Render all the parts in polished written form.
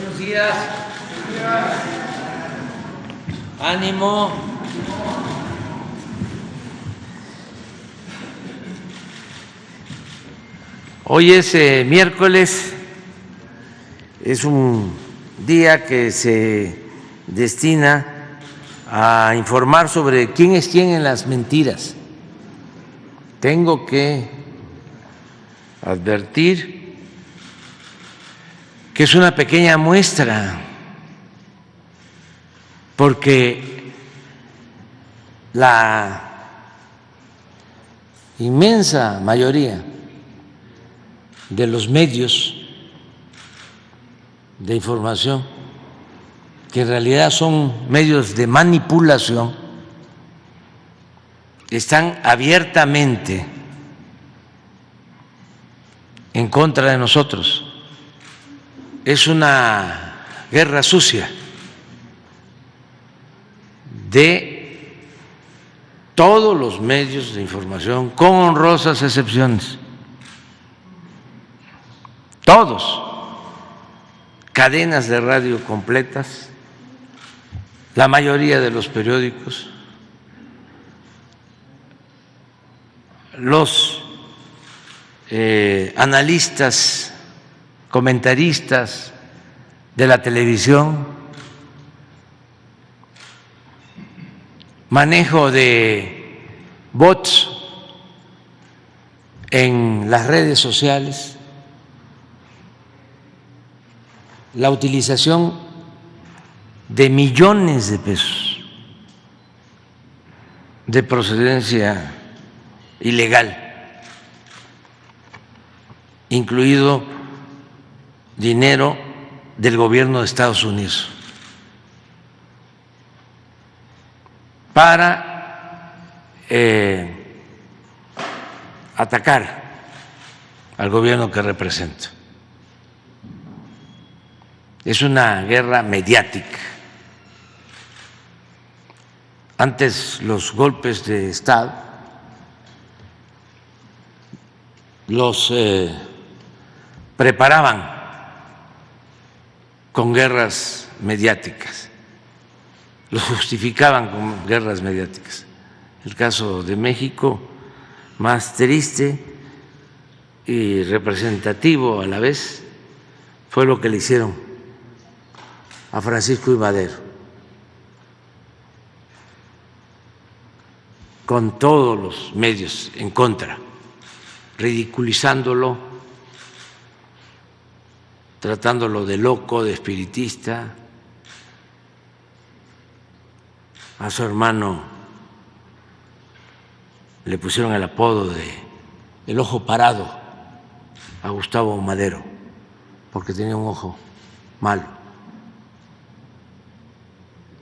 Buenos días. Ánimo. Hoy es miércoles, es un día que se destina a informar sobre quién es quién en las mentiras. Tengo que advertir que es una pequeña muestra, porque la inmensa mayoría de los medios de información, que en realidad son medios de manipulación, están abiertamente en contra de nosotros. Es una guerra sucia de todos los medios de información, con honrosas excepciones. Todos, cadenas de radio completas, la mayoría de los periódicos, los analistas, comentaristas de la televisión, manejo de bots en las redes sociales, la utilización de millones de pesos de procedencia ilegal, incluido dinero del gobierno de Estados Unidos, para atacar al gobierno que represento. Es una guerra mediática. Antes los golpes de Estado los preparaban con guerras mediáticas, los justificaban con guerras mediáticas. El caso de México, más triste y representativo a la vez, fue lo que le hicieron a Francisco I. Madero, con todos los medios en contra, ridiculizándolo, tratándolo de loco, de espiritista. A su hermano le pusieron el apodo de el ojo parado a Gustavo Madero, porque tenía un ojo malo.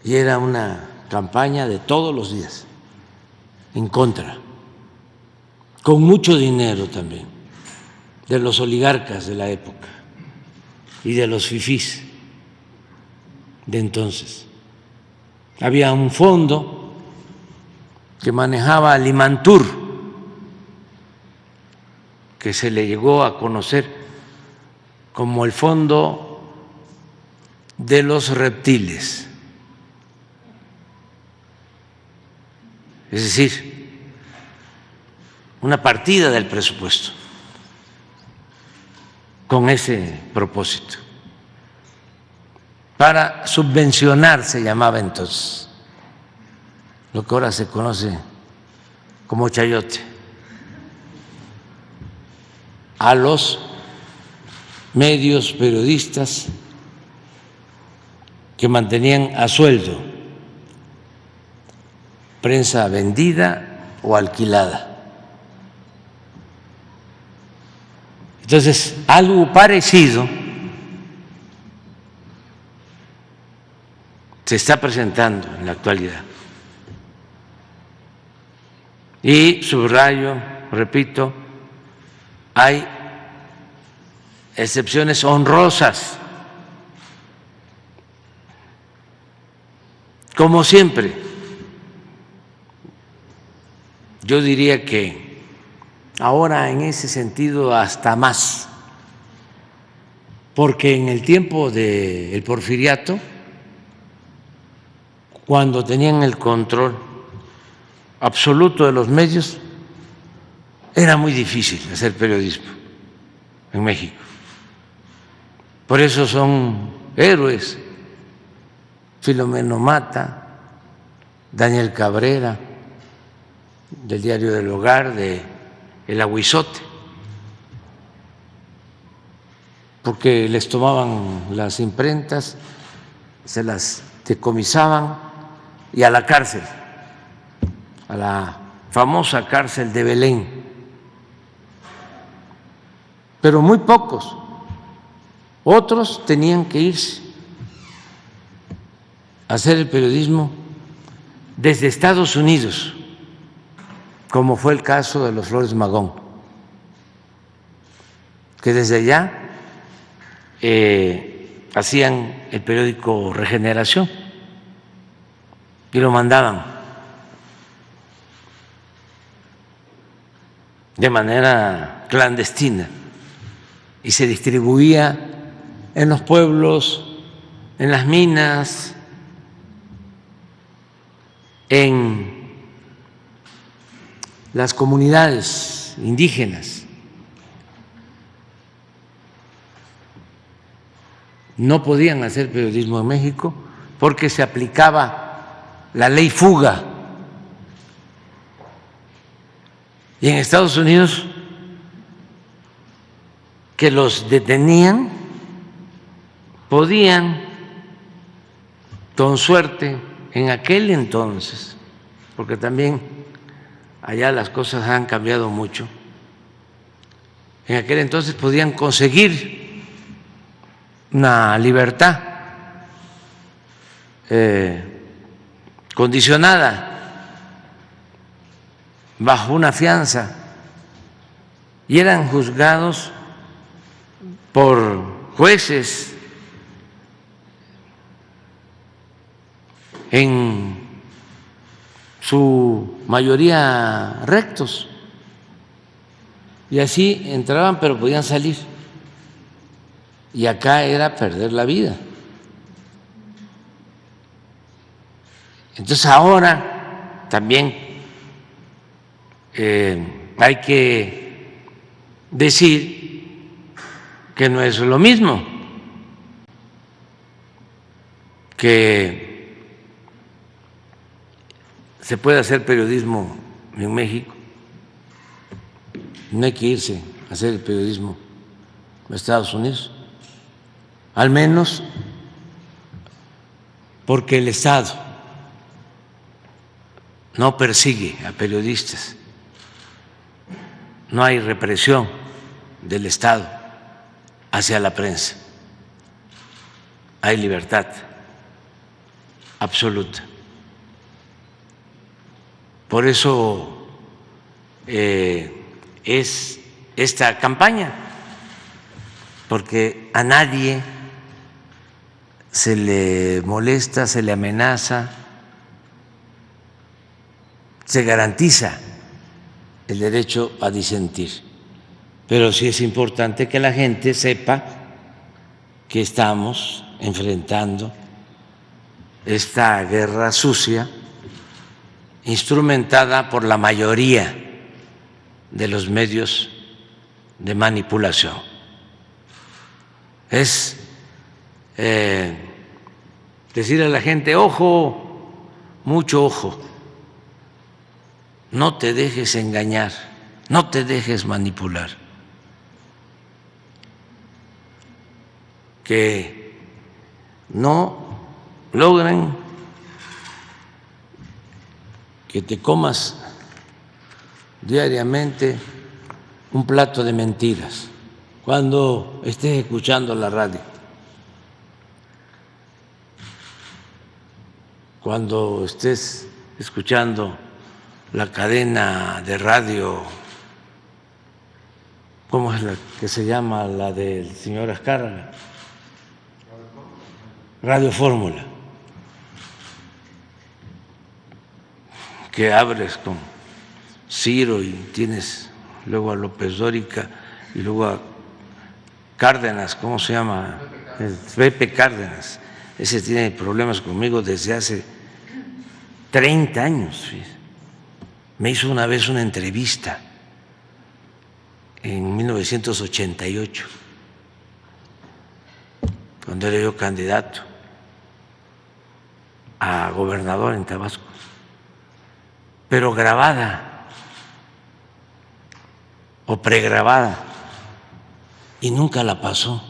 Y era una campaña de todos los días en contra, con mucho dinero también, de los oligarcas de la época y de los fifís de entonces. Había un fondo que manejaba Limantur, que se le llegó a conocer como el fondo de los reptiles. Es decir, una partida del presupuesto con ese propósito, para subvencionar, se llamaba entonces, lo que ahora se conoce como chayote, a los medios periodistas que mantenían a sueldo, prensa vendida o alquilada. Entonces, algo parecido se está presentando en la actualidad. Y subrayo, repito, hay excepciones honrosas, como siempre. Yo diría que ahora en ese sentido hasta más, porque en el tiempo del Porfiriato, cuando tenían el control absoluto de los medios, era muy difícil hacer periodismo en México. Por eso son héroes Filomeno Mata, Daniel Cabrera, del Diario del Hogar, de El Aguizote, porque les tomaban las imprentas, se las decomisaban y a la cárcel, a la famosa cárcel de Belén. Pero muy pocos, otros tenían que irse a hacer el periodismo desde Estados Unidos, como fue el caso de los Flores Magón, que desde allá hacían el periódico Regeneración y lo mandaban de manera clandestina y se distribuía en los pueblos, en las minas, en las comunidades indígenas. No podían hacer periodismo en México porque se aplicaba la ley fuga. Y en Estados Unidos, que los detenían, podían, con suerte, en aquel entonces, porque también allá las cosas han cambiado mucho, en aquel entonces podían conseguir una libertad condicionada bajo una fianza y eran juzgados por jueces en su mayoría rectos y así entraban pero podían salir. Y acá era perder la vida. Entonces ahora también hay que decir que no es lo mismo, que se puede hacer periodismo en México, no hay que irse a hacer el periodismo a Estados Unidos. Al menos porque el Estado no persigue a periodistas, no hay represión del Estado hacia la prensa, hay libertad absoluta. Por eso es esta campaña, porque a nadie se le molesta, se le amenaza, se garantiza el derecho a disentir. Pero sí es importante que la gente sepa que estamos enfrentando esta guerra sucia instrumentada por la mayoría de los medios de manipulación. Es decir a la gente, ojo, mucho ojo, no te dejes engañar, no te dejes manipular, que no logren que te comas diariamente un plato de mentiras cuando estés escuchando la radio, cuando estés escuchando la cadena de radio, ¿cómo es la que se llama la del señor Azcárraga? Radio Fórmula, que abres con Ciro y tienes luego a López Dóriga y luego Cárdenas, ¿cómo se llama? El Pepe Cárdenas. Ese tiene problemas conmigo desde hace 30 años. Me hizo una vez una entrevista en 1988, cuando era yo candidato a gobernador en Tabasco, pero grabada o pregrabada, y nunca la pasó.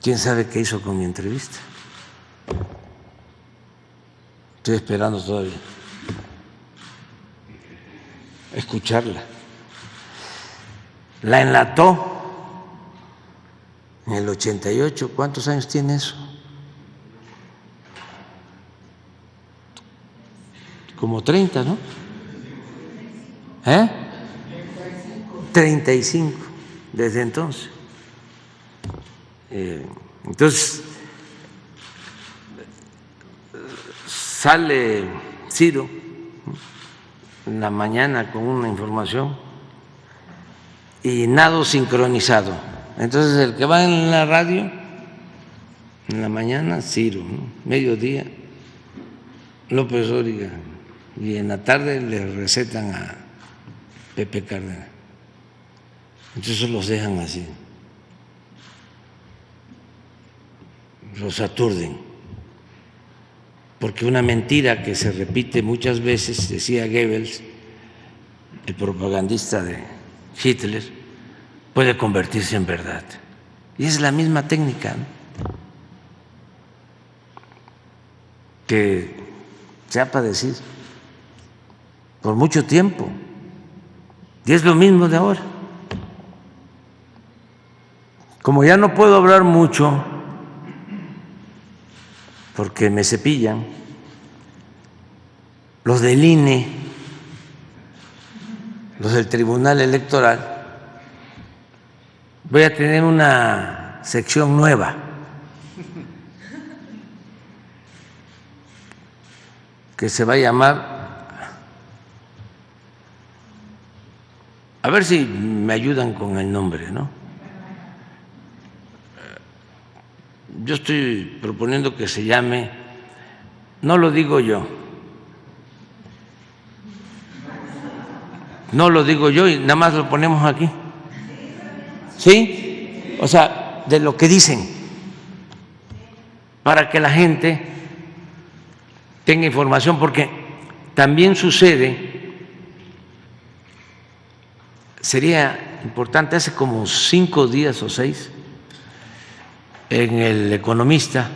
¿Quién sabe qué hizo con mi entrevista? Estoy esperando todavía escucharla. La enlató en el 88. ¿Cuántos años tiene eso? Como 30, ¿no? 35 desde entonces. Entonces sale Ciro en la mañana con una información y nada sincronizado. Entonces el que va en la radio en la mañana, Ciro, ¿no? Mediodía, López Dóriga, y en la tarde le recetan a Pepe Cárdenas. Entonces los dejan así, los aturden, porque una mentira que se repite muchas veces, decía Goebbels, el propagandista de Hitler, puede convertirse en verdad. Y es la misma técnica, ¿no?, que se ha padecido por mucho tiempo, y es lo mismo de ahora. Como ya no puedo hablar mucho porque me cepillan los del INE, los del Tribunal Electoral, voy a tener una sección nueva que se va a llamar, a ver si me ayudan con el nombre, ¿no? Yo estoy proponiendo que se llame, no lo digo yo, y nada más lo ponemos aquí, ¿sí? O sea, de lo que dicen, para que la gente tenga información, porque también sucede, sería importante, hace como 5 días o 6, en El Economista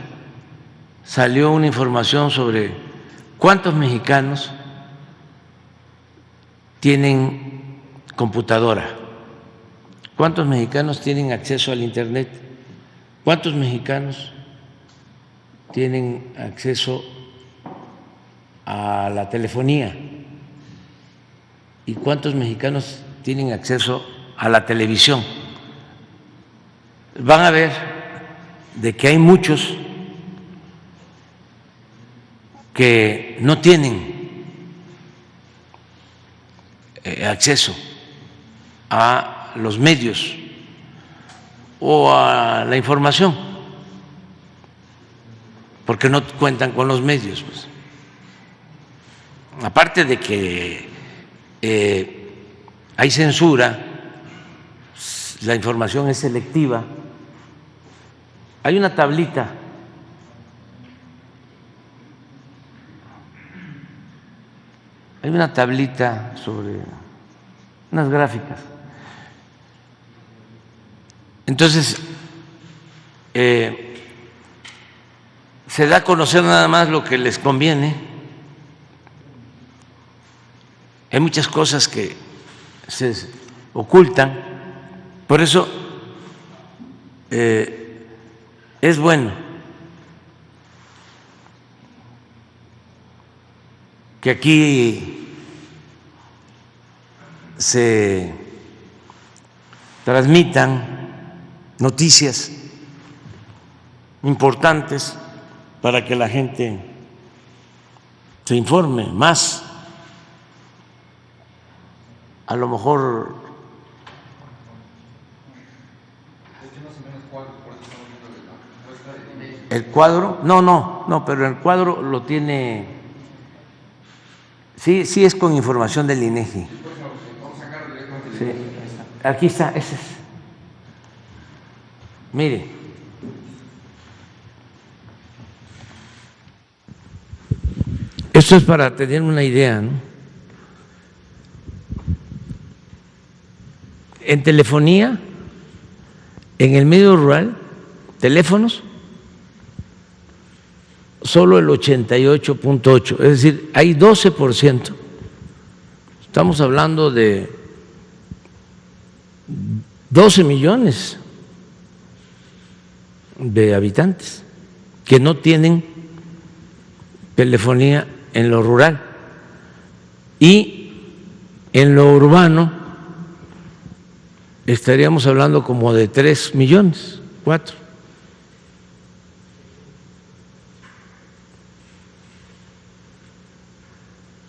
salió una información sobre cuántos mexicanos tienen computadora, cuántos mexicanos tienen acceso al Internet, cuántos mexicanos tienen acceso a la telefonía y cuántos mexicanos tienen acceso a la televisión. Van a ver de que hay muchos que no tienen acceso a los medios o a la información, porque no cuentan con los medios, pues. Aparte de que hay censura, la información es selectiva. Hay una tablita sobre unas gráficas. Entonces, se da a conocer nada más lo que les conviene. Hay muchas cosas que se ocultan, por eso es bueno que aquí se transmitan noticias importantes para que la gente se informe más. A lo mejor ¿El cuadro? No, pero el cuadro lo tiene. Sí, sí es con información del INEGI. Sí. Aquí está, ese es. Mire. Esto es para tener una idea, ¿no? En telefonía, en el medio rural, teléfonos, solo el 88.8, es decir, hay 12%. Estamos hablando de 12 millones de habitantes que no tienen telefonía en lo rural, y en lo urbano estaríamos hablando como de 3 millones, 4.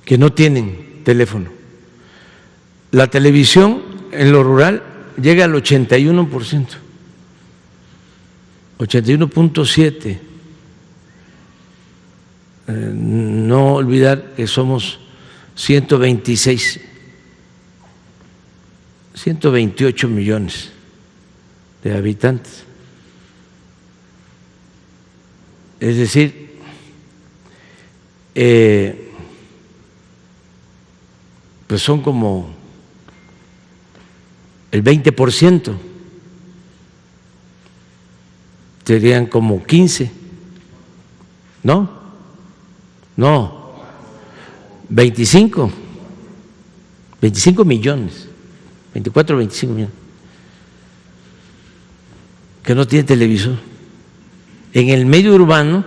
Que no tienen teléfono. La televisión en lo rural llega al 81%, 81.7%. No olvidar que somos 128 millones de habitantes. Es decir, pues son como el 20%, serían como 15, ¿no? No, 25 millones, 24 o 25 millones, que no tienen televisor. En el medio urbano,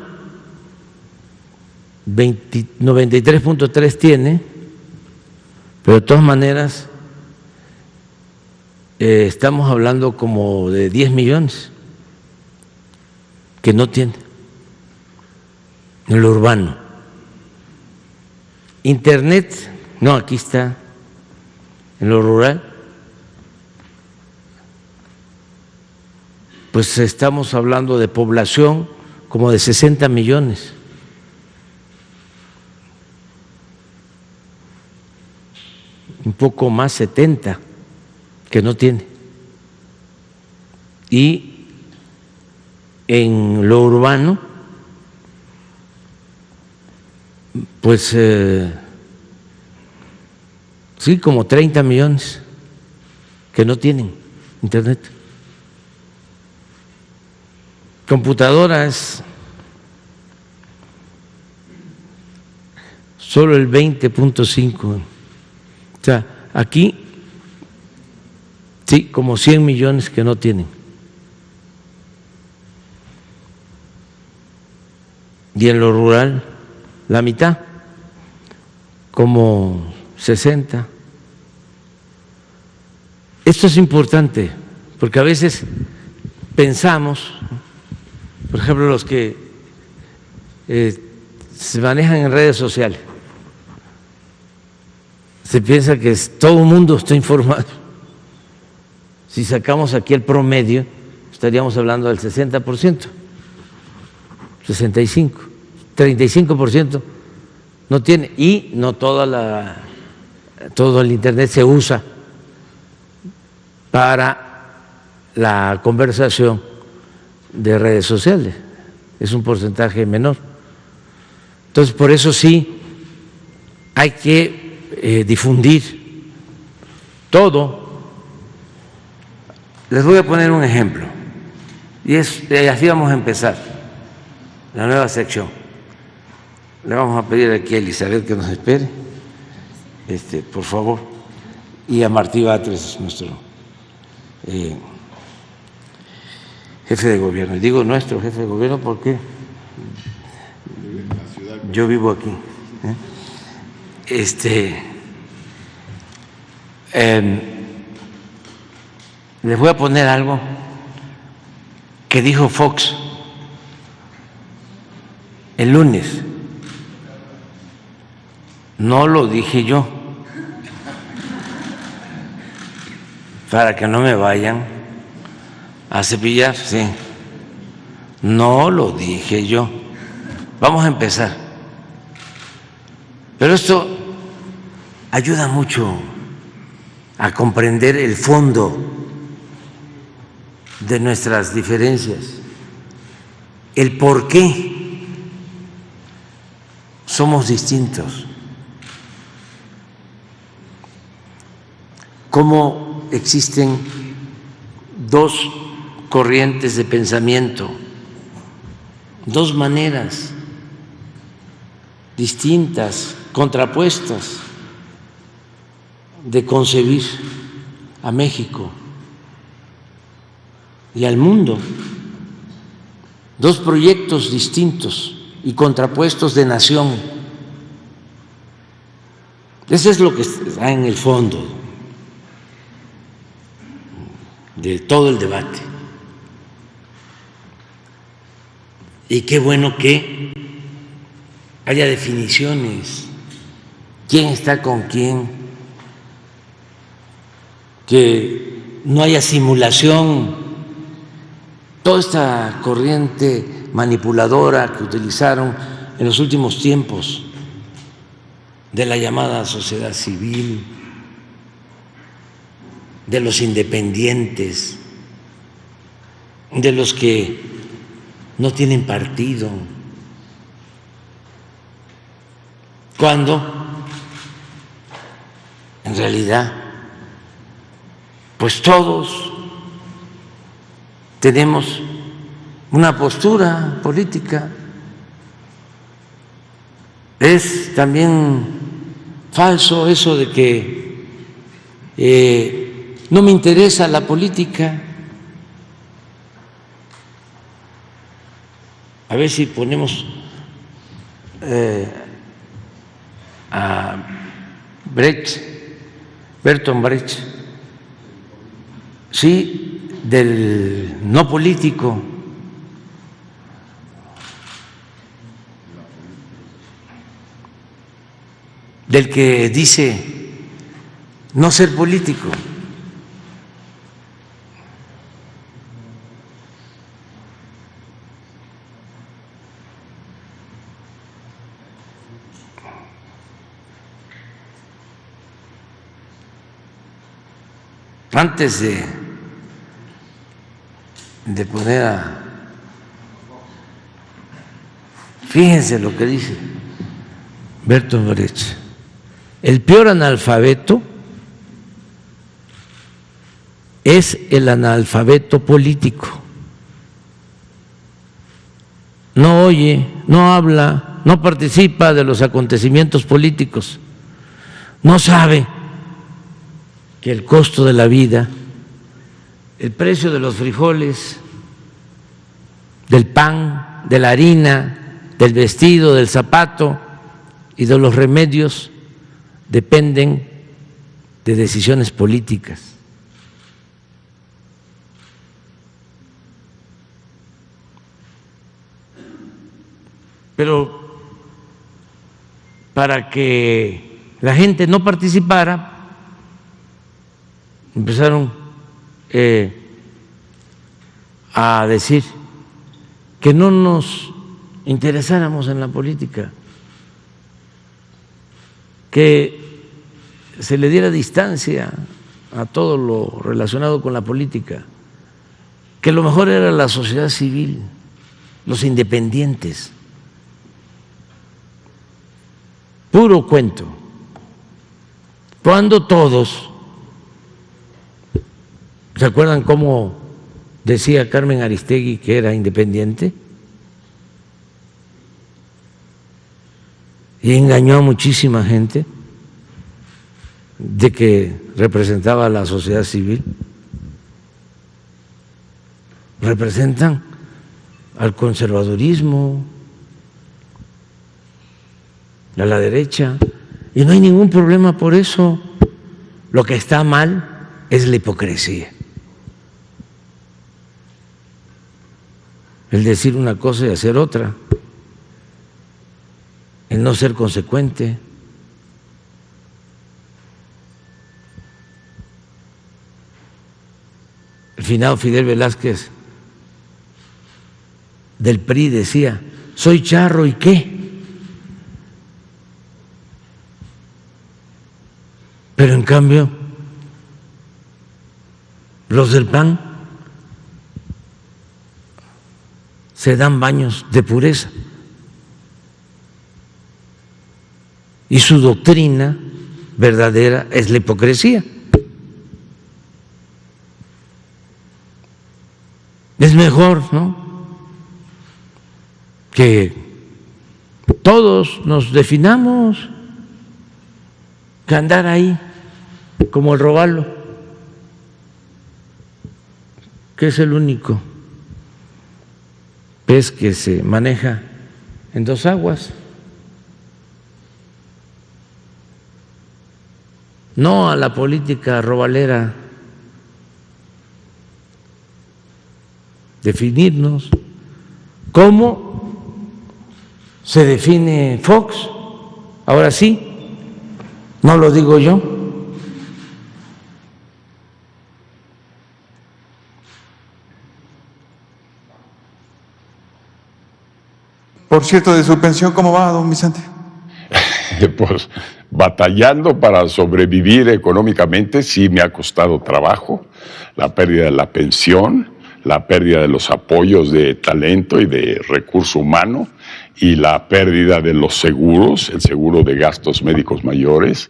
93.3 tiene, pero de todas maneras estamos hablando como de 10 millones que no tienen en lo urbano. Internet, no, aquí está, en lo rural, pues estamos hablando de población como de 60 millones. Un poco más, 70, que no tiene. Y en lo urbano, pues sí, como 30 millones que no tienen internet. Computadoras, solo el 20.5. O sea, aquí sí, como 100 millones que no tienen. Y en lo rural, la mitad, como 60. Esto es importante, porque a veces pensamos, por ejemplo, los que se manejan en redes sociales, se piensa que todo el mundo está informado. Si sacamos aquí el promedio, estaríamos hablando del 60%, 65%, 35% no tiene, y no todo el Internet se usa para la conversación de redes sociales, es un porcentaje menor. Entonces, por eso sí hay que difundir todo. Les voy a poner un ejemplo, y así vamos a empezar la nueva sección. Le vamos a pedir aquí a Elizabeth que nos espere, por favor, y a Martí Batres, nuestro jefe de gobierno. Y digo nuestro jefe de gobierno porque yo vivo aquí. Les voy a poner algo que dijo Fox el lunes. No lo dije yo, para que no me vayan a cepillar, sí. No lo dije yo. Vamos a empezar. Pero esto ayuda mucho a comprender el fondo de nuestras diferencias, el por qué somos distintos, cómo existen dos corrientes de pensamiento, dos maneras distintas, contrapuestas de concebir a México y al mundo, dos proyectos distintos y contrapuestos de nación. Eso es lo que está en el fondo de todo el debate. Y qué bueno que haya definiciones, quién está con quién, que no haya simulación, toda esta corriente manipuladora que utilizaron en los últimos tiempos de la llamada sociedad civil, de los independientes, de los que no tienen partido, cuando en realidad pues todos tenemos una postura política. Es también falso eso de que no me interesa la política. A ver si ponemos a Bertolt Brecht, sí, del no político. Del que dice no ser político. Antes de poner a... Fíjense lo que dice Bertolt Brecht. El peor analfabeto es el analfabeto político. No oye, no habla, no participa de los acontecimientos políticos, no sabe que el costo de la vida, el precio de los frijoles, del pan, de la harina, del vestido, del zapato y de los remedios dependen de decisiones políticas. Pero para que la gente no participara, empezaron a decir que no nos interesáramos en la política, que se le diera distancia a todo lo relacionado con la política, que lo mejor era la sociedad civil, los independientes. Puro cuento. Cuando todos, ¿se acuerdan cómo decía Carmen Aristegui que era independiente? Y engañó a muchísima gente de que representaba a la sociedad civil. Representan al conservadurismo, a la derecha, y no hay ningún problema por eso. Lo que está mal es la hipocresía. El decir una cosa y hacer otra, el no ser consecuente. finado Fidel Velázquez del PRI decía: soy charro y qué. Pero en cambio, los del PAN se dan baños de pureza. Y su doctrina verdadera es la hipocresía. Es mejor, ¿no?, que todos nos definamos, que andar ahí como el robalo, que es el único pez que se maneja en dos aguas. No a la política robalera. Definirnos. ¿Cómo se define Fox? Ahora sí, no lo digo yo. Por cierto, de su pensión, ¿cómo va, don Vicente? Pues batallando para sobrevivir económicamente. Sí me ha costado trabajo, la pérdida de la pensión, la pérdida de los apoyos de talento y de recurso humano y la pérdida de los seguros, el seguro de gastos médicos mayores.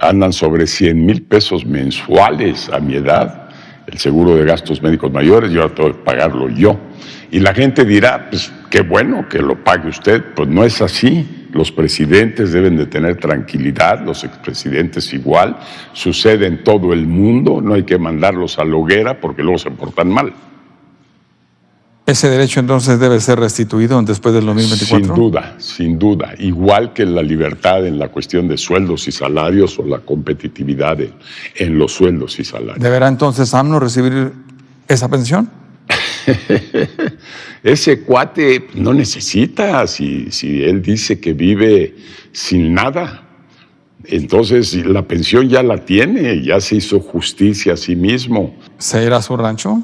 Andan sobre 100,000 pesos mensuales a mi edad, el seguro de gastos médicos mayores, yo ahora tengo que pagarlo yo. Y la gente dirá, pues qué bueno que lo pague usted. Pues no es así. Los presidentes deben de tener tranquilidad, los expresidentes igual. Sucede en todo el mundo, no hay que mandarlos a la hoguera porque luego se portan mal. ¿Ese derecho entonces debe ser restituido después del 2024? Sin duda, sin duda. Igual que la libertad en la cuestión de sueldos y salarios o la competitividad en los sueldos y salarios. ¿Deberá entonces AMLO recibir esa pensión? Ese cuate no necesita, si él dice que vive sin nada, entonces la pensión ya la tiene, ya se hizo justicia a sí mismo. ¿Se irá a su rancho?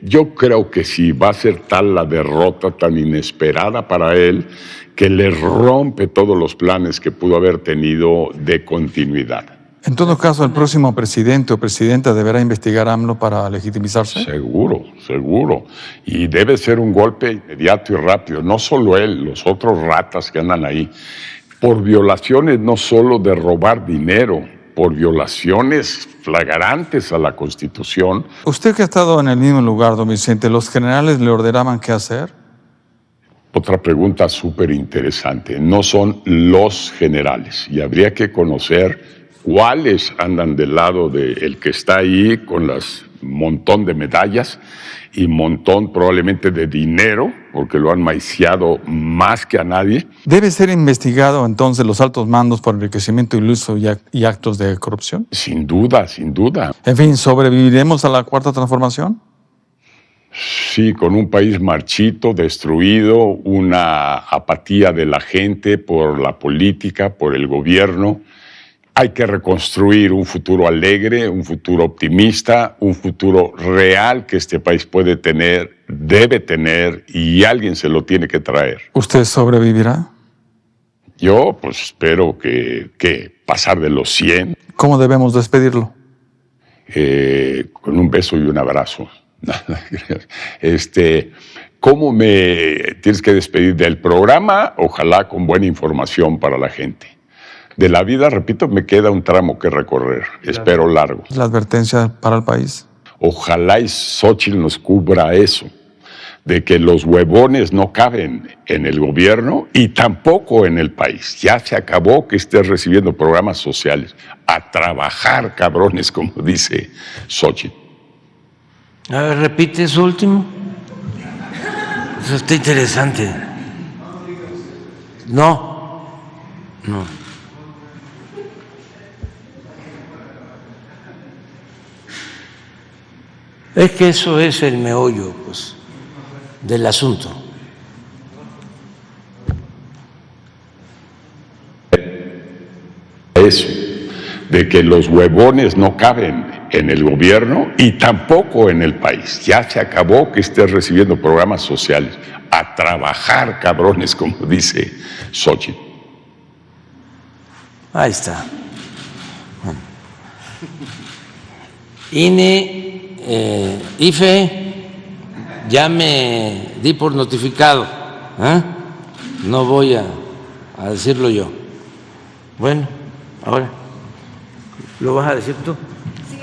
Yo creo que sí, va a ser tal la derrota tan inesperada para él que le rompe todos los planes que pudo haber tenido de continuidad. En todo caso, ¿el próximo presidente o presidenta deberá investigar a AMLO para legitimizarse? Seguro, seguro. Y debe ser un golpe inmediato y rápido. No solo él, los otros ratas que andan ahí. Por violaciones no solo de robar dinero, por violaciones flagrantes a la Constitución. Usted que ha estado en el mismo lugar, don Vicente, ¿los generales le ordenaban qué hacer? Otra pregunta súper interesante. No son los generales y habría que conocer cuáles andan del lado del que está ahí con las montón de medallas y montón probablemente de dinero, porque lo han maiciado más que a nadie. ¿Debe ser investigado entonces los altos mandos por enriquecimiento iluso y actos de corrupción? Sin duda, sin duda. En fin, ¿sobreviviremos a la cuarta transformación? Sí, con un país marchito, destruido, una apatía de la gente por la política, por el gobierno. Hay que reconstruir un futuro alegre, un futuro optimista, un futuro real que este país puede tener, debe tener, y alguien se lo tiene que traer. ¿Usted sobrevivirá? Yo, pues, espero que pasar de los 100. ¿Cómo debemos despedirlo? Con un beso y un abrazo. ¿Cómo me tienes que despedir del programa? Ojalá con buena información para la gente. De la vida, repito, me queda un tramo que recorrer, espero largo. ¿La advertencia para el país? Ojalá y Xóchitl nos cubra eso, de que los huevones no caben en el gobierno y tampoco en el país. Ya se acabó que estés recibiendo programas sociales. A trabajar, cabrones, como dice Xóchitl. A ver, repite eso último. Eso está interesante. No. Es que eso es el meollo, pues, del asunto. Eso, de que los huevones no caben en el gobierno y tampoco en el país. Ya se acabó que estés recibiendo programas sociales. A trabajar, cabrones, como dice Xochitl. Ahí está. Bueno. INE, IFE, ya me di por notificado, ¿eh? No voy a decirlo yo. Bueno, ahora, ¿lo vas a decir tú? Sí.